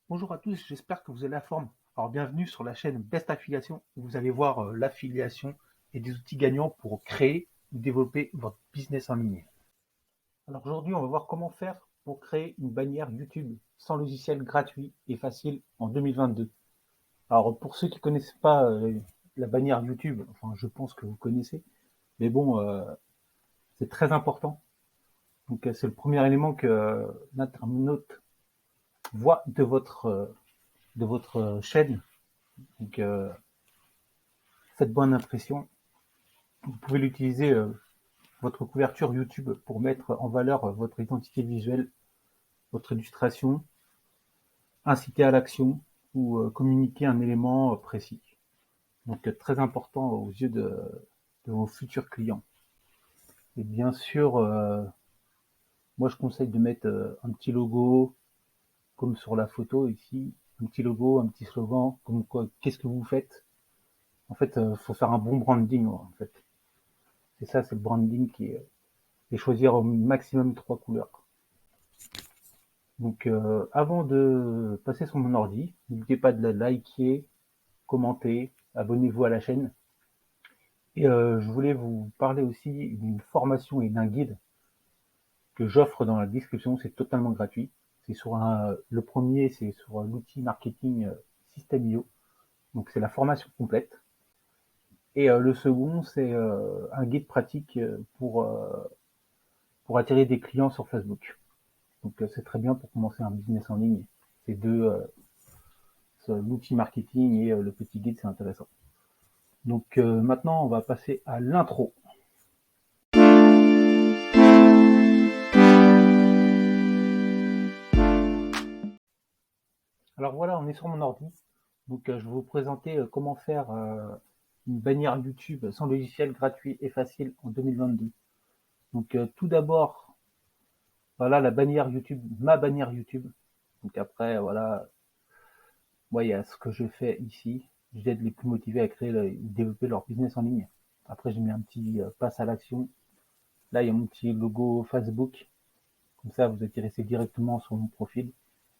Bonjour à tous, j'espère que vous avez la forme. Alors bienvenue sur la chaîne Best Affiliation où vous allez voir l'affiliation et des outils gagnants pour créer ou développer votre business en ligne. Alors aujourd'hui, on va voir comment faire pour créer une bannière YouTube sans logiciel gratuit et facile en 2022. Alors pour ceux qui ne connaissent pas la bannière YouTube, enfin je pense que vous connaissez, mais bon, c'est très important. Donc c'est le premier élément que l'internaute voit de votre chaîne. Donc faites bonne impression. Vous pouvez l'utiliser, votre couverture YouTube, pour mettre en valeur votre identité visuelle, votre illustration, inciter à l'action ou communiquer un élément précis. Donc très important aux yeux de vos futurs clients. Et bien sûr, moi je conseille de mettre un petit logo, comme sur la photo ici, un petit logo, un petit slogan, comme quoi, qu'est-ce que vous faites. En fait, faut faire un bon branding, en fait. C'est ça, c'est le branding qui est, et choisir au maximum 3 couleurs. Donc avant de passer sur mon ordi, n'oubliez pas de la liker, commenter, abonnez-vous à la chaîne. Et je voulais vous parler aussi d'une formation et d'un guide que j'offre dans la description, c'est totalement gratuit. C'est sur le premier, c'est sur l'outil marketing System.io, donc c'est la formation complète. Et le second, c'est un guide pratique pour attirer des clients sur Facebook. Donc c'est très bien pour commencer un business en ligne. Ces deux, l'outil marketing et le petit guide, c'est intéressant. Donc maintenant, on va passer à l'intro. Alors voilà, on est sur mon ordi. Donc je vais vous présenter comment faire une bannière YouTube sans logiciel gratuit et facile en 2022. Donc tout d'abord, voilà la bannière YouTube, ma bannière YouTube. Donc après, voilà, moi il y a ce que je fais ici. J'aide les plus motivés à créer et développer leur business en ligne. Après, j'ai mis un petit passe à l'action. Là, il y a mon petit logo Facebook. Comme ça, vous atterrissez directement sur mon profil.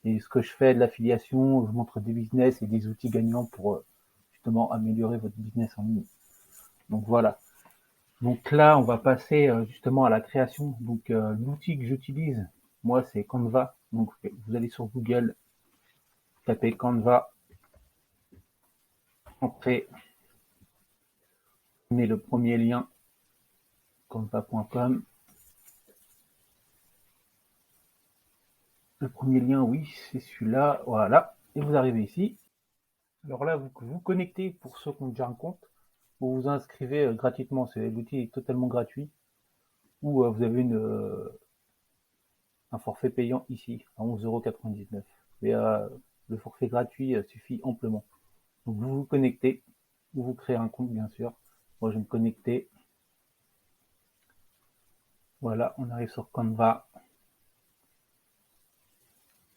Et ce que je fais de l'affiliation, je montre des business et des outils gagnants pour justement améliorer votre business en ligne. Donc voilà. Donc là, on va passer justement à la création. Donc l'outil que j'utilise, moi, c'est Canva. Donc vous allez sur Google, tapez Canva, entrez, met le premier lien, canva.com. Le premier lien, oui, c'est celui-là. Voilà. Et vous arrivez ici. Alors là, vous vous connectez pour ceux qui ont déjà un compte. Vous vous inscrivez gratuitement. L'outil est totalement gratuit. Ou vous avez un forfait payant ici à 11,99 €. Mais le forfait gratuit suffit amplement. Donc vous vous connectez, ou vous créez un compte bien sûr. Moi je vais me connecter. Voilà, on arrive sur Canva.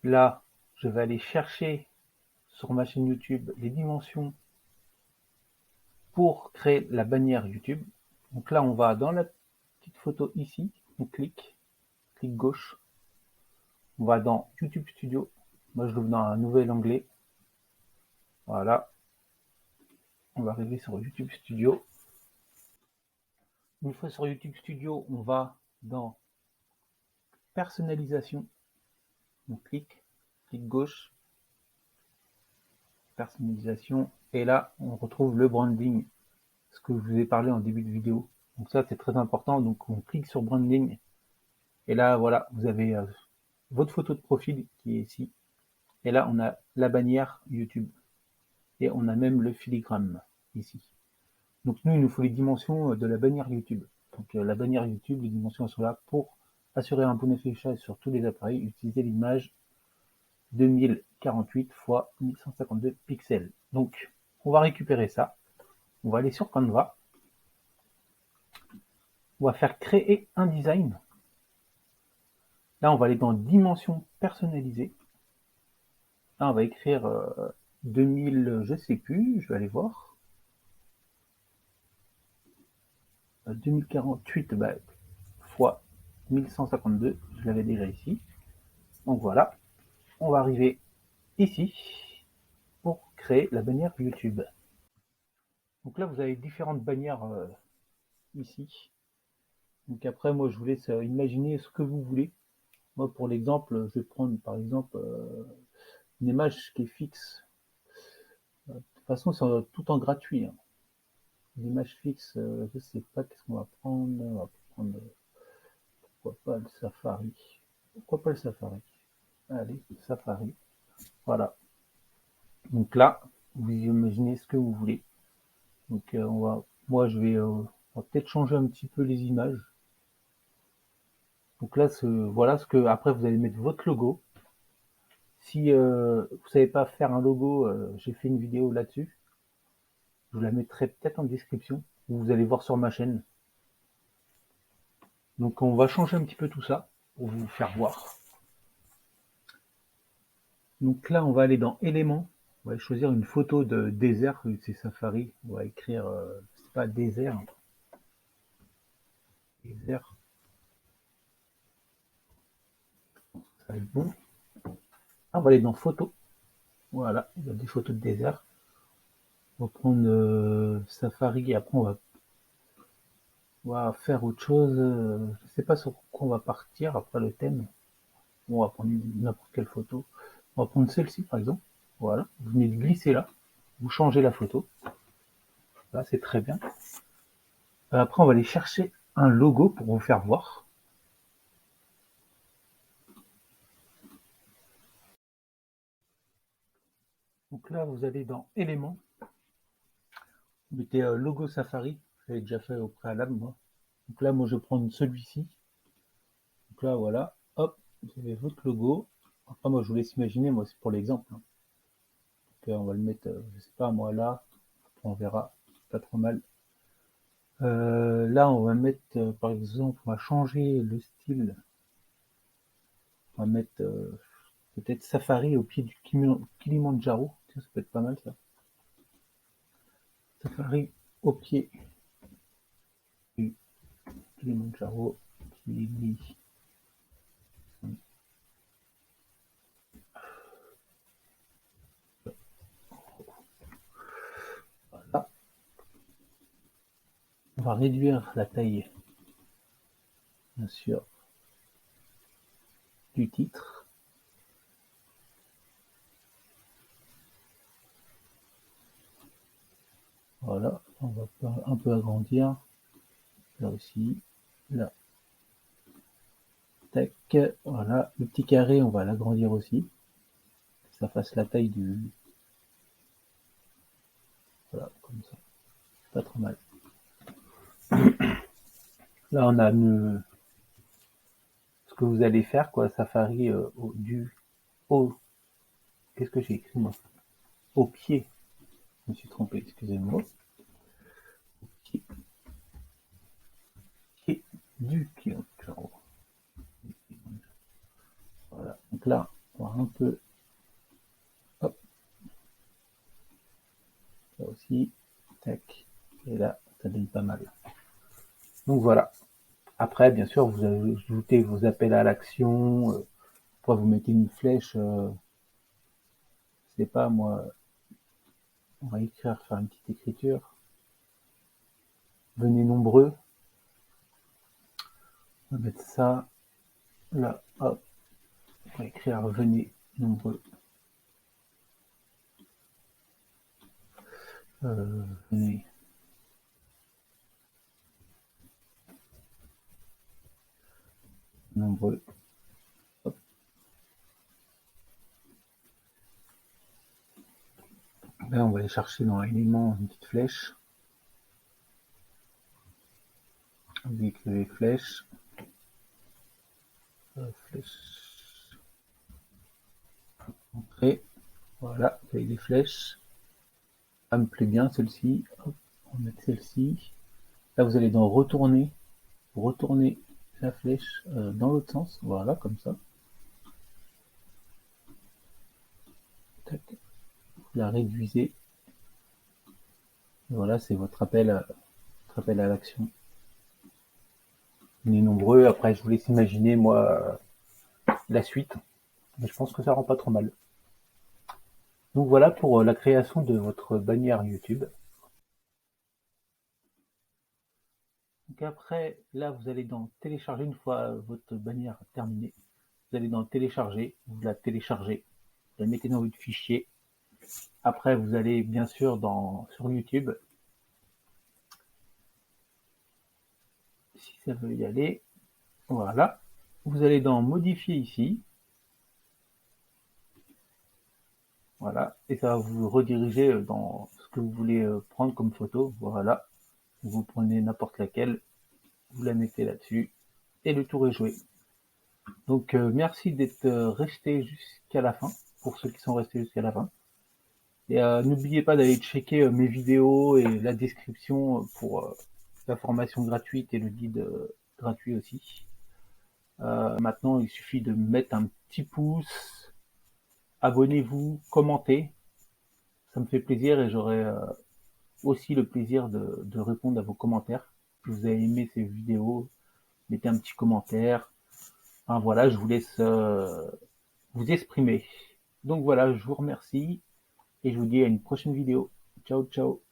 Là, je vais aller chercher sur ma chaîne YouTube les dimensions pour créer la bannière YouTube. Donc là, on va dans la petite photo ici, on clic gauche, on va dans YouTube Studio. Moi je l'ouvre dans un nouvel onglet. Voilà, on va arriver sur YouTube Studio. Une fois sur YouTube Studio, on va dans personnalisation. On clic gauche, personnalisation, et là on retrouve le branding, ce que je vous ai parlé en début de vidéo. Donc ça c'est très important. Donc on clique sur branding, et là voilà, vous avez votre photo de profil qui est ici, et là on a la bannière YouTube, et on a même le filigrane ici. Donc nous, il nous faut les dimensions de la bannière YouTube. Donc la bannière YouTube, les dimensions sont là pour assurer un bon affichage sur tous les appareils. Utiliser l'image 2048 x 1152 pixels. Donc on va récupérer ça. On va aller sur Canva. On va faire créer un design. Là, on va aller dans dimensions personnalisées. Là, on va écrire 2000, je sais plus, je vais aller voir. 2048 bah, fois 1152, je l'avais déjà ici. Donc voilà, on va arriver ici pour créer la bannière YouTube. Donc là, vous avez différentes bannières ici. Donc après, moi, je vous laisse imaginer ce que vous voulez. Moi, pour l'exemple, je vais prendre par exemple une image qui est fixe. De toute façon, c'est tout en gratuit, hein. Une image fixe, je sais pas qu'est-ce qu'on va prendre. On va prendre, pourquoi pas le Safari. Pourquoi pas le Safari? Allez, Safari. Voilà. Donc là, vous imaginez ce que vous voulez. Donc moi, on va peut-être changer un petit peu les images. Donc là, voilà ce que, après, vous allez mettre votre logo. Si vous savez pas faire un logo, j'ai fait une vidéo là-dessus. Je vous la mettrai peut-être en description. Vous allez voir sur ma chaîne. Donc on va changer un petit peu tout ça pour vous faire voir. Donc là, on va aller dans éléments. On va choisir une photo de désert, vu que c'est Safari. On va écrire, je sais pas, désert. Désert, ça va être bon. Ah, on va aller dans photos. Voilà, il y a des photos de désert. On va prendre Safari et après on va faire autre chose. Je sais pas sur quoi on va partir après le thème. On va prendre n'importe quelle photo. On va prendre celle-ci par exemple. Voilà, vous venez de glisser là. Vous changez la photo. Là, c'est très bien. Après, on va aller chercher un logo pour vous faire voir. Donc là, vous allez dans éléments. Vous mettez logo Safari. J'avais déjà fait au préalable, moi. Donc là, moi, je vais prendre celui-ci. Donc là, voilà. Hop, vous avez votre logo. Après, moi, je vous laisse imaginer. Moi, c'est pour l'exemple, hein. Donc, on va le mettre, je sais pas, moi, là. Après, on verra. Pas trop mal. Là, on va mettre, par exemple, on va changer le style. On va mettre peut-être Safari au pied du Kilimandjaro. Tiens, ça peut être pas mal, ça. Safari au pied du Kilimandjaro. Voilà. On va réduire la taille, bien sûr, du titre. Voilà, on va un peu agrandir. Là aussi, là. Tac, voilà. Le petit carré, on va l'agrandir aussi. Que ça fasse la taille du... Voilà, comme ça. Pas trop mal. Là, on a ce que vous allez faire, quoi, Safari au... Qu'est-ce que j'ai écrit, moi? Au pied. Je me suis trompé, excusez-moi. Au pied du Kilimandjaro. Voilà. Donc là, on va un peu... Hop. Là aussi. Tac. Et là, ça donne pas mal. Donc voilà. Après, bien sûr, vous ajoutez vos appels à l'action. Après, vous mettez une flèche. Je sais pas, moi, on va écrire, faire une petite écriture. Venez nombreux. On va mettre ça là. Hop. On va écrire venez nombreux. Venez nombreux. Hop. Là, on va aller chercher dans l'élément une petite flèche. Vous écrivez flèche. Flèche. Entrée. Voilà, vous avez des flèches. Ça me plaît bien celle-ci. On va mettre celle-ci. Là, vous allez dans retourner. Vous retournez la flèche dans l'autre sens. Voilà, comme ça. Tac. Vous la réduisez. Et voilà, c'est votre appel à l'action. On est nombreux. Après, je vous laisse imaginer, moi, la suite. Mais je pense que ça rend pas trop mal. Donc voilà pour la création de votre bannière YouTube. Donc après, là, vous allez dans télécharger une fois votre bannière terminée. Vous allez dans télécharger, vous la téléchargez, vous la mettez dans votre fichier. Après, vous allez bien sûr sur YouTube, si ça veut y aller. Voilà. Vous allez dans modifier ici. Voilà. Et ça va vous rediriger dans ce que vous voulez prendre comme photo. Voilà. Vous prenez n'importe laquelle, vous la mettez là-dessus et le tour est joué. Donc merci d'être resté jusqu'à la fin, pour ceux qui sont restés jusqu'à la fin. Et n'oubliez pas d'aller checker mes vidéos et la description pour la formation gratuite et le guide gratuit aussi. Maintenant, il suffit de mettre un petit pouce, abonnez-vous, commentez. Ça me fait plaisir et j'aurai aussi le plaisir de répondre à vos commentaires. Si vous avez aimé ces vidéos, mettez un petit commentaire. Enfin voilà, je vous laisse vous exprimer. Donc voilà, je vous remercie et je vous dis à une prochaine vidéo. Ciao, ciao.